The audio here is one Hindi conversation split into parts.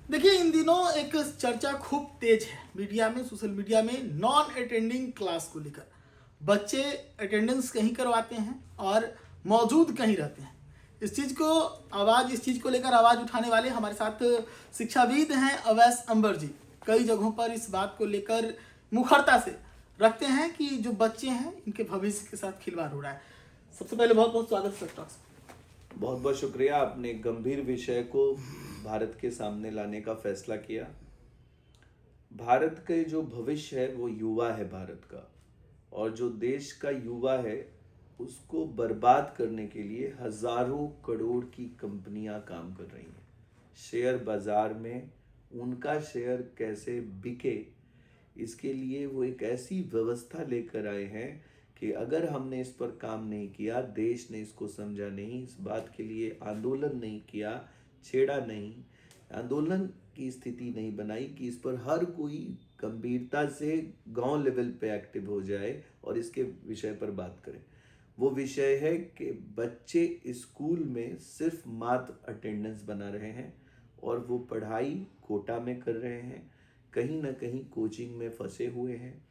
देखिए, इन दिनों एक चर्चा खूब तेज है मीडिया में, सोशल मीडिया में, नॉन अटेंडिंग क्लास को लेकर। बच्चे अटेंडेंस कहीं करवाते हैं और मौजूद कहीं रहते हैं। इस चीज़ को लेकर आवाज़ उठाने वाले हमारे साथ शिक्षाविद हैं अवैस अंबर जी। कई जगहों पर इस बात को लेकर मुखरता से रखते हैं कि जो बच्चे हैं इनके भविष्य के साथ खिलवाड़ हो रहा है। सबसे पहले बहुत बहुत स्वागत है सर। बहुत बहुत शुक्रिया। आपने गंभीर विषय को भारत के सामने लाने का फैसला किया। भारत के जो भविष्य है वो युवा है भारत का, और जो देश का युवा है उसको बर्बाद करने के लिए हजारों करोड़ की कंपनियां काम कर रही हैं। शेयर बाजार में उनका शेयर कैसे बिके, इसके लिए वो एक ऐसी व्यवस्था लेकर आए हैं कि अगर हमने इस पर काम नहीं किया, देश ने इसको समझा नहीं, इस बात के लिए आंदोलन नहीं किया, छेड़ा नहीं, आंदोलन की स्थिति नहीं बनाई कि इस पर हर कोई गंभीरता से गांव लेवल पे एक्टिव हो जाए और इसके विषय पर बात करें। वो विषय है कि बच्चे स्कूल में सिर्फ मात्र अटेंडेंस बना रहे हैं और वो पढ़ाई कोटा में कर रहे हैं, कहीं ना कहीं कोचिंग में फंसे हुए हैं।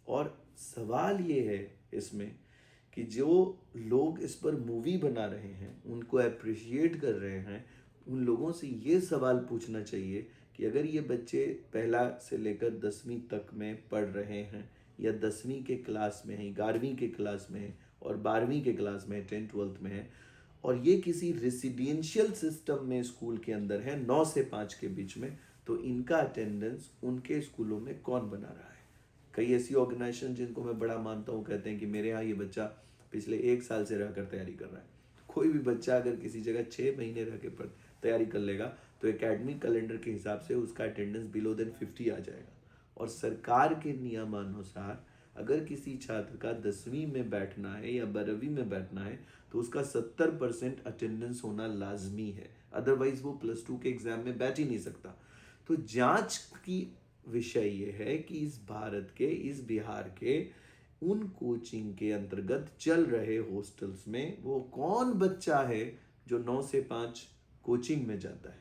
और सवाल ये है इसमें कि जो लोग इस पर मूवी बना रहे हैं, उनको अप्रिशिएट कर रहे हैं, उन लोगों से ये सवाल पूछना चाहिए कि अगर ये बच्चे पहला से लेकर 10वीं तक में पढ़ रहे हैं या 10वीं के क्लास में हैं, 11वीं के क्लास में हैं और 12वीं के क्लास में 10th 12th में है, और ये किसी रेसिडेंशियल सिस्टम में स्कूल के अंदर है 9 से 5 के बीच में, तो इनका अटेंडेंस उनके स्कूलों में कौन बना रहा है। कई ऐसी ऑर्गेनाइजेशन जिनको मैं बड़ा मानता हूँ कहते हैं कि मेरे यहाँ ये बच्चा पिछले 1 साल से रहकर तैयारी कर रहा है। कोई भी बच्चा अगर किसी जगह 6 महीने रह के तैयारी कर लेगा तो एकेडमिक कैलेंडर के हिसाब से उसका अटेंडेंस बिलो देन 50 आ जाएगा। और सरकार के नियमानुसार अगर किसी छात्र का 10वीं में बैठना है या 12वीं में बैठना है तो उसका 70% अटेंडेंस होना लाजमी है, अदरवाइज वो +2 के एग्जाम में बैठ ही नहीं सकता। तो जांच की विषय ये है कि इस भारत के, इस बिहार के उन कोचिंग के अंतर्गत चल रहे हॉस्टल्स में वो कौन बच्चा है जो 9 से 5 कोचिंग में जाता है।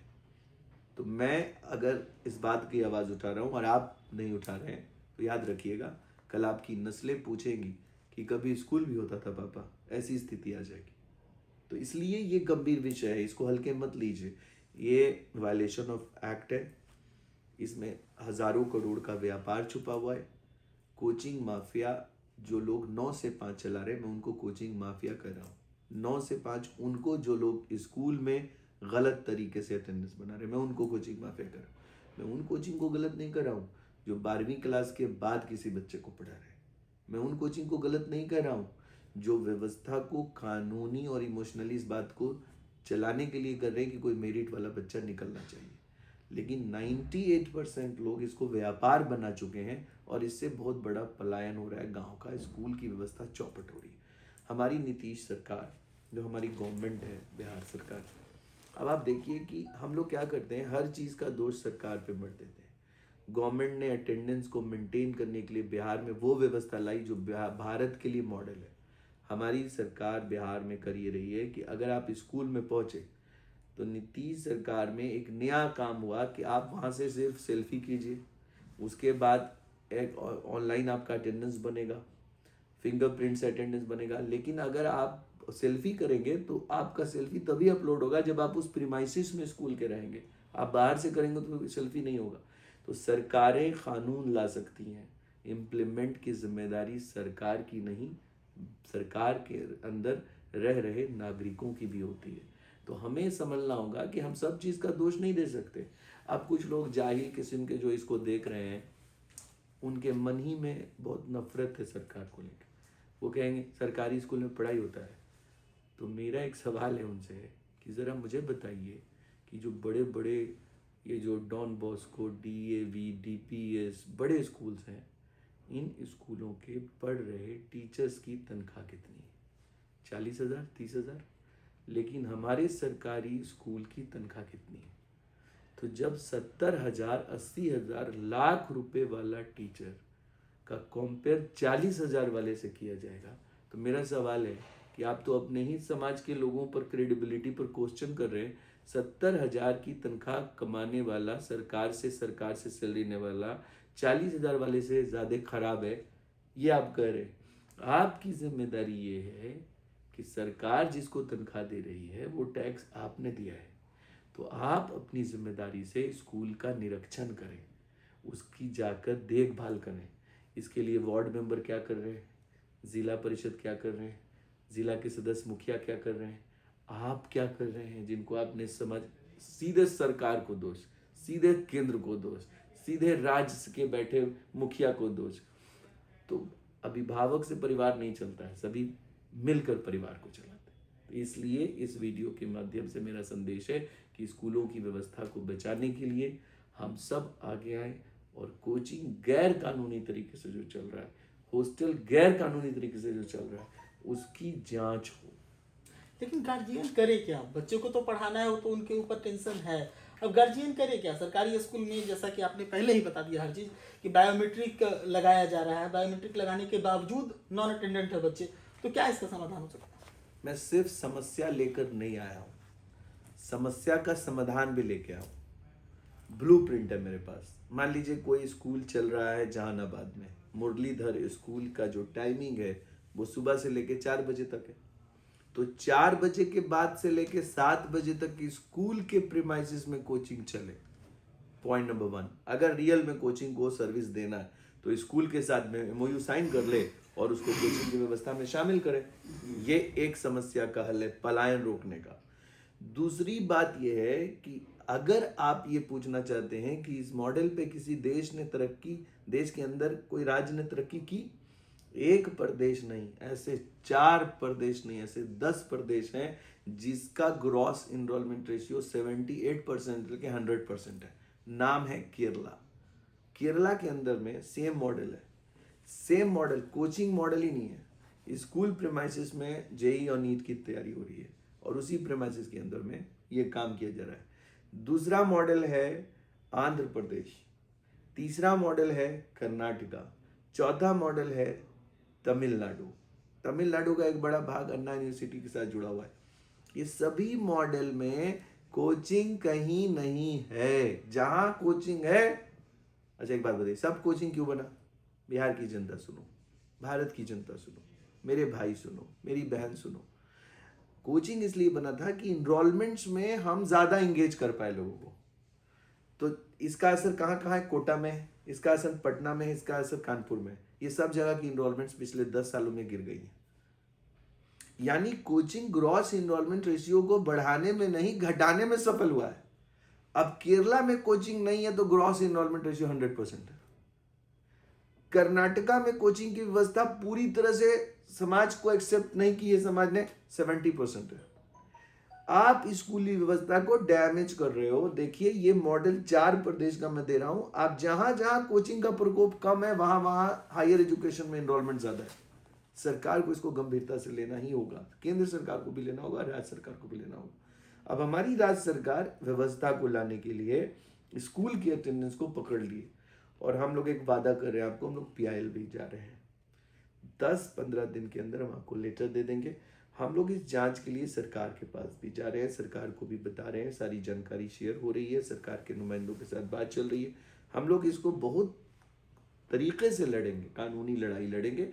तो मैं अगर इस बात की आवाज़ उठा रहा हूँ और आप नहीं उठा रहे हैं तो याद रखिएगा, कल आपकी नस्लें पूछेंगी कि कभी स्कूल भी होता था पापा, ऐसी स्थिति आ जाएगी। तो इसलिए ये गंभीर विषय है, इसको हल्के मत लीजिए। ये वायलेशन ऑफ एक्ट है, इसमें हजारों करोड़ का व्यापार छुपा हुआ है। कोचिंग माफिया, जो लोग 9 से 5 चला रहे, मैं उनको कोचिंग माफिया कर रहा हूँ। 9 से 5 उनको, जो लोग स्कूल में गलत तरीके से अटेंडेंस बना रहे, मैं उनको कोचिंग माफिया कर रहा हूँ। मैं उन कोचिंग को गलत नहीं कर रहा हूँ जो 12वीं क्लास के बाद किसी बच्चे को पढ़ा रहे हैं। मैं उन कोचिंग को गलत नहीं कर रहा हूँ जो व्यवस्था को कानूनी और इमोशनली इस बात को चलाने के लिए कर रहे हैं कि कोई मेरिट वाला बच्चा निकलना चाहिए। लेकिन 98% लोग इसको व्यापार बना चुके हैं और इससे बहुत बड़ा पलायन हो रहा है गांव का। स्कूल की व्यवस्था चौपट हो रही है। हमारी नीतीश सरकार, जो हमारी गवर्नमेंट है बिहार सरकार, अब आप देखिए कि हम लोग क्या करते हैं, हर चीज़ का दोष सरकार पे मत देते हैं। गवर्नमेंट ने अटेंडेंस को मेंटेन करने के लिए बिहार में वो व्यवस्था लाई जो भारत के लिए मॉडल है। हमारी सरकार बिहार में कर ये रही है कि अगर आप स्कूल में पहुंचे तो नीतीश सरकार में एक नया काम हुआ कि आप वहाँ से सिर्फ सेल्फी कीजिए, उसके बाद एक ऑनलाइन आपका अटेंडेंस बनेगा, फिंगरप्रिंट से अटेंडेंस बनेगा। लेकिन अगर आप सेल्फी करेंगे तो आपका सेल्फी तभी अपलोड होगा जब आप उस प्रीमाइसिस में स्कूल के रहेंगे। आप बाहर से करेंगे तो सेल्फी नहीं होगा। तो सरकारें कानून ला सकती हैं, इम्प्लीमेंट की जिम्मेदारी सरकार की नहीं, सरकार के अंदर रह रहे नागरिकों की भी होती है। तो हमें समझना होगा कि हम सब चीज़ का दोष नहीं दे सकते। अब कुछ लोग जाहिल किस्म के जो इसको देख रहे हैं, उनके मन ही में बहुत नफरत है सरकार को लेकर। वो कहेंगे सरकारी स्कूल में पढ़ाई होता है। तो मेरा एक सवाल है उनसे कि ज़रा मुझे बताइए कि जो बड़े बड़े ये जो डॉन बॉस्को, DAV, DPS बड़े स्कूल्स हैं, इन स्कूलों के पढ़ रहे टीचर्स की तनख्वाह कितनी है? 40,000, 30,000। लेकिन हमारे सरकारी स्कूल की तनख्वाह कितनी है? तो जब 70,000, 80,000, लाख रुपए वाला टीचर का कंपेयर 40,000 वाले से किया जाएगा, तो मेरा सवाल है कि आप तो अपने ही समाज के लोगों पर क्रेडिबिलिटी पर क्वेश्चन कर रहे हैं। 70,000 की तनख्वाह कमाने वाला, सरकार से सैलरी लेने वाला 40,000 वाले से ज़्यादा खराब है, ये आप कह रहे हैं। आपकी जिम्मेदारी ये है कि सरकार जिसको तनख्वाह दे रही है वो टैक्स आपने दिया है, तो आप अपनी जिम्मेदारी से स्कूल का निरीक्षण करें, उसकी जाकर देखभाल करें। इसके लिए वार्ड मेंबर क्या कर रहे हैं, ज़िला परिषद क्या कर रहे हैं, ज़िला के सदस्य मुखिया क्या कर रहे हैं, आप क्या कर रहे हैं, जिनको आपने समझ, सीधे सरकार को दोष, सीधे केंद्र को दोष, सीधे राज्य के बैठे मुखिया को दोष। तो अभिभावक से परिवार नहीं चलता है, सभी मिलकर परिवार को चलाते हैं। तो इसलिए इस वीडियो के माध्यम से मेरा संदेश है कि स्कूलों की व्यवस्था को बचाने के लिए हम सब आगे आए और कोचिंग गैर कानूनी तरीके से जो चल रहा है, हॉस्टल गैर कानूनी तरीके से जो चल रहा है, उसकी जांच हो। लेकिन गार्जियन करे क्या? बच्चे को तो पढ़ाना है, वो तो उनके ऊपर टेंशन है। अब गार्जियन करे क्या? सरकारी स्कूल में जैसा कि आपने पहले ही बता दिया हर चीज़ कि बायोमेट्रिक लगाया जा रहा है, बायोमेट्रिक लगाने के बावजूद नॉन अटेंडेंट है बच्चे, तो क्या इसका समाधान हो सकता है? मैं सिर्फ समस्या लेकर नहीं आया हूँ, समस्या का समाधान भी लेके आया हूँ। ब्लूप्रिंट है मेरे पास। मान लीजिए कोई स्कूल चल रहा है जहानाबाद में, मुरलीधर स्कूल का जो टाइमिंग है वो सुबह से लेके 4 बजे तक है। तो 4 बजे के बाद से लेके 7 बजे तक की स्कूल के प्रीमाइसेस में कोचिंग चले। पॉइंट नंबर 1, अगर रियल में कोचिंग को सर्विस देना है तो स्कूल के साथ में एमओयू साइन कर ले और उसको कोचिंग की व्यवस्था में शामिल करें। ये एक समस्या का हल है, पलायन रोकने का। दूसरी बात यह है कि अगर आप ये पूछना चाहते हैं कि इस मॉडल पे किसी देश ने तरक्की, देश के अंदर कोई राज्य ने तरक्की की, एक प्रदेश नहीं, ऐसे 4 प्रदेश नहीं, ऐसे 10 प्रदेश हैं जिसका ग्रॉस इनरोलमेंट रेशियो 78% के 100% है। नाम है केरला। केरला के अंदर में सेम मॉडल है, सेम मॉडल, कोचिंग मॉडल ही नहीं है। स्कूल प्रेमाइसिस में जेई और नीट की तैयारी हो रही है और उसी प्रेमाइसिस के अंदर में ये काम किया जा रहा है। दूसरा मॉडल है आंध्र प्रदेश, तीसरा मॉडल है कर्नाटका, चौथा मॉडल है तमिलनाडु। तमिलनाडु का एक बड़ा भाग अन्ना यूनिवर्सिटी के साथ जुड़ा हुआ है। ये सभी मॉडल में कोचिंग कहीं नहीं है। जहां कोचिंग है, अच्छा एक बात बताइए, सब कोचिंग क्यों बना? बिहार की जनता सुनो, भारत की जनता सुनो, मेरे भाई सुनो, मेरी बहन सुनो। कोचिंग इसलिए बना था कि इनरोलमेंट्स में हम ज़्यादा इंगेज कर पाए लोगों को। तो इसका असर कहाँ कहाँ है? कोटा में है, इसका असर पटना में है, इसका असर कानपुर में है। ये सब जगह की इनरोलमेंट्स पिछले 10 सालों में गिर गई हैं। यानी कोचिंग ग्रॉस इनरोलमेंट रेशियो को बढ़ाने में नहीं, घटाने में सफल हुआ है। अब केरला में कोचिंग नहीं है तो ग्रॉस इनरोलमेंट रेशियो 100% है। कर्नाटका में कोचिंग की व्यवस्था पूरी तरह से समाज को एक्सेप्ट नहीं की है, समाज ने 70% है। आप स्कूली व्यवस्था को डैमेज कर रहे हो। देखिए ये मॉडल 4 प्रदेश का मैं दे रहा हूं। आप जहां जहां कोचिंग का प्रकोप कम है वहां वहां हायर एजुकेशन में एनरोलमेंट ज्यादा है। सरकार को इसको गंभीरता से लेना ही होगा, केंद्र सरकार को भी लेना होगा, राज्य सरकार को भी लेना होगा। अब हमारी राज्य सरकार व्यवस्था को लाने के लिए स्कूल की अटेंडेंस को पकड़ लिए और हम लोग एक वादा कर रहे हैं आपको, हम लोग PIL भी जा रहे हैं। 10-15 दिन के अंदर हम आपको लेटर दे देंगे। हम लोग इस जांच के लिए सरकार के पास भी जा रहे हैं, सरकार को भी बता रहे हैं, सारी जानकारी शेयर हो रही है, सरकार के नुमाइंदों के साथ बात चल रही है। हम लोग इसको बहुत तरीके से लड़ेंगे, कानूनी लड़ाई लड़ेंगे।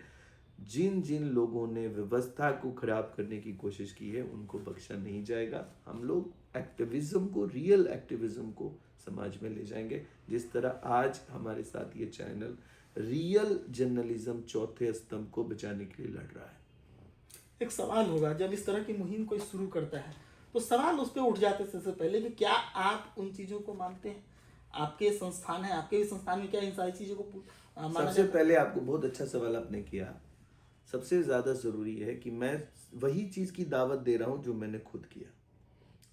जिन जिन लोगों ने व्यवस्था को खराब करने की कोशिश की है उनको बख्शा नहीं जाएगा। हम लोग एक्टिविज्म को, रियल एक्टिविज्म को समाज में ले जाएंगे। जिस तरह आज हमारे साथ ये चैनल रियल जर्नलिज्म चौथे स्तंभ को बचाने के लिए लड़ रहा है। एक सवाल होगा, जब इस तरह की मुहिम कोई शुरू करता है तो सवाल उस पर उठ जाते हैं सबसे पहले कि क्या आप उन चीज़ों को मानते हैं? आपके संस्थान है, आपके संस्थान में क्या इन सारी चीज़ों को माना सबसे पहले आपको बहुत अच्छा सवाल आपने किया। सबसे ज़्यादा ज़रूरी है कि मैं वही चीज़ की दावत दे रहा हूँ जो मैंने खुद किया।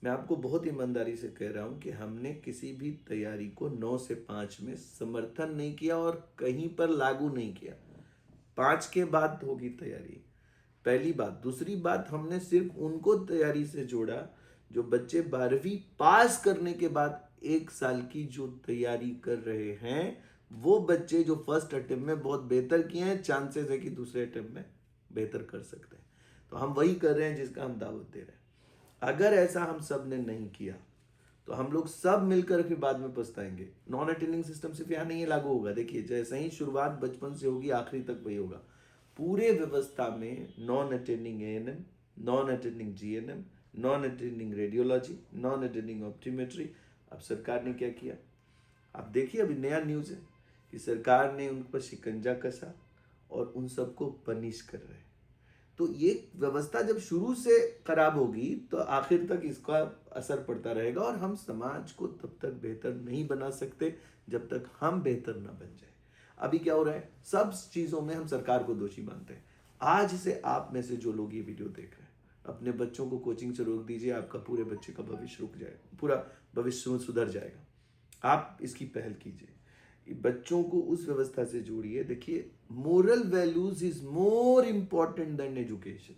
मैं आपको बहुत ईमानदारी से कह रहा हूँ कि हमने किसी भी तैयारी को 9 से 5 में समर्थन नहीं किया और कहीं पर लागू नहीं किया। 5 के बाद होगी तैयारी, पहली बात। दूसरी बात, हमने सिर्फ उनको तैयारी से जोड़ा जो बच्चे 12वीं पास करने के बाद 1 साल की जो तैयारी कर रहे हैं, वो बच्चे जो फर्स्ट अटेम्प्ट में बहुत बेहतर किए हैं, चांसेस है कि दूसरे अटेम्प्ट में बेहतर कर सकते हैं। तो तो हम वही कर रहे हैं जिसका हम दावत दे रहे हैं। अगर ऐसा हम सब ने नहीं किया तो हम लोग सब मिलकर फिर बाद में पछताएंगे। नॉन अटेंडिंग सिस्टम सिर्फ यहाँ नहीं लागू होगा, देखिए जैसे ही शुरुआत बचपन से होगी आखिरी तक वही होगा। पूरे व्यवस्था में non attending ANM, non attending GNM, non attending radiology, non attending optometry. अब सरकार ने क्या किया, आप देखिए अभी नया न्यूज़ है कि सरकार ने उन पर शिकंजा कसा और उन सबको पनिश कर रहे हैं। तो ये व्यवस्था जब शुरू से खराब होगी तो आखिर तक इसका असर पड़ता रहेगा और हम समाज को तब तक बेहतर नहीं बना सकते जब तक हम बेहतर ना बन जाए। अभी क्या हो रहा है, सब चीज़ों में हम सरकार को दोषी मानते हैं। आज से आप में से जो लोग ये वीडियो देख रहे हैं, अपने बच्चों को कोचिंग से रोक दीजिए, आपका पूरे बच्चे का भविष्य रुक जाएगा, पूरा भविष्य सुधर जाएगा। आप इसकी पहल कीजिए, बच्चों को उस व्यवस्था से जोड़िए। देखिए moral values is more important than education.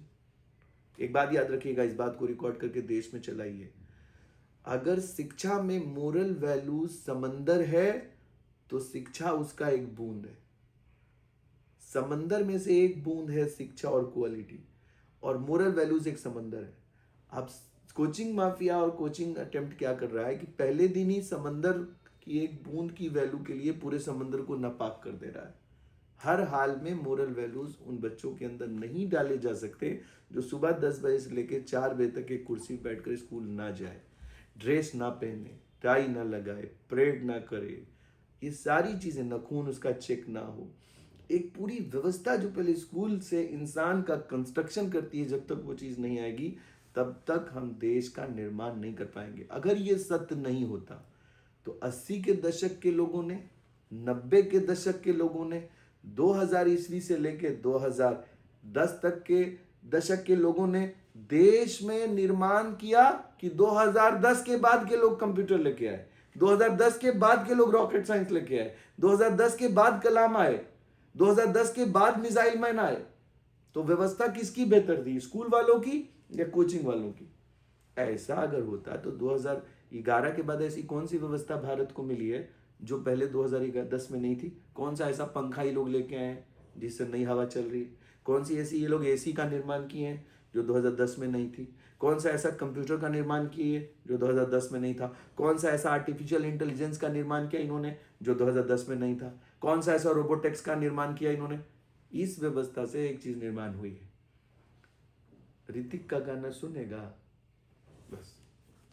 एक बात याद रखिएगा, इस बात को रिकॉर्ड करके देश में चलाइए। अगर शिक्षा में मोरल वैल्यूज समंदर है तो शिक्षा उसका एक बूंद है। समंदर में से एक बूंद है शिक्षा और क्वालिटी, और मोरल वैल्यूज एक समंदर है। अब कोचिंग माफिया और कोचिंग अटेम्प्ट क्या कर रहा है कि पहले दिन ही समंदर की एक बूंद की वैल्यू के लिए पूरे समंदर को नापाक कर दे रहा है। हर हाल में मोरल वैल्यूज उन बच्चों के अंदर नहीं डाले जा सकते जो सुबह 10 बजे से लेकर 4 बजे तक एक कुर्सी पर बैठकर स्कूल ना जाए, ड्रेस ना पहने, टाई ना लगाए, परेड ना करे, ये सारी चीजें, नखून उसका चेक ना हो। एक पूरी व्यवस्था जो पहले स्कूल से इंसान का कंस्ट्रक्शन करती है, जब तक वो चीज नहीं आएगी तब तक हम देश का निर्माण नहीं कर पाएंगे। अगर ये सत्य नहीं होता तो 80 के दशक के लोगों ने, 90 के दशक के लोगों ने, 2000 ईस्वी से लेकर 2010 तक के दशक के लोगों ने देश में निर्माण किया कि 2010 के बाद के लोग कंप्यूटर लेके आए, 2010 के बाद के लोग रॉकेट साइंस लेके आए, 2010 के बाद कलाम आए, 2010 के बाद मिसाइल मैन आए। तो व्यवस्था किसकी बेहतर थी, स्कूल वालों की या कोचिंग वालों की? ऐसा अगर होता तो 2011 के बाद ऐसी कौन सी व्यवस्था भारत को मिली है जो पहले 2010 में नहीं थी? कौन सा ऐसा पंखा ही लोग लेके आए हैं जिससे नई हवा चल रही है? कौन सी ऐसी ये लोग एसी का निर्माण किए हैं जो 2010 में नहीं थी? कौन सा ऐसा कंप्यूटर का निर्माण किए जो 2010 में नहीं था? कौन सा ऐसा आर्टिफिशियल इंटेलिजेंस का निर्माण किया इन्होंने जो 2010 में नहीं था? कौन सा ऐसा रोबोटिक्स का निर्माण किया इन्होंने? इस व्यवस्था से एक चीज निर्माण हुई है, ऋतिक का गाना सुनेगा, बस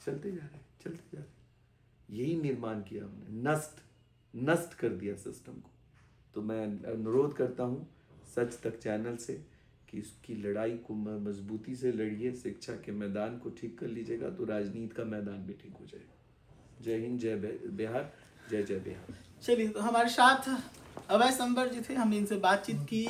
चलते जा रहे, चलते जा रहे। यही निर्माण किया हमने, नष्ट कर दिया सिस्टम को। तो मैं अनुरोध करता हूँ सच तक चैनल से कि इसकी लड़ाई को मजबूती से लड़िए, शिक्षा के मैदान को ठीक कर लीजिएगा तो राजनीति का मैदान भी ठीक हो जाएगा। जय हिंद, जय बिहार, जय जय बिहार। चलिए, तो हमारे साथ अभय संवर जी थे, हमने इनसे बातचीत की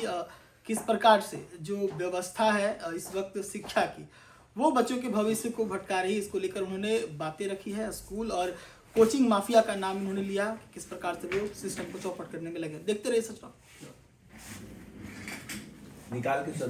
किस प्रकार से जो व्यवस्था है इस वक्त शिक्षा की वो बच्चों के भविष्य को भटका रही है, इसको लेकर उन्होंने बातें रखी है। स्कूल और कोचिंग माफिया का नाम इन्होंने लिया, किस प्रकार से वो सिस्टम को चौपट करने में लगे। देखते रहिए सच निकाल के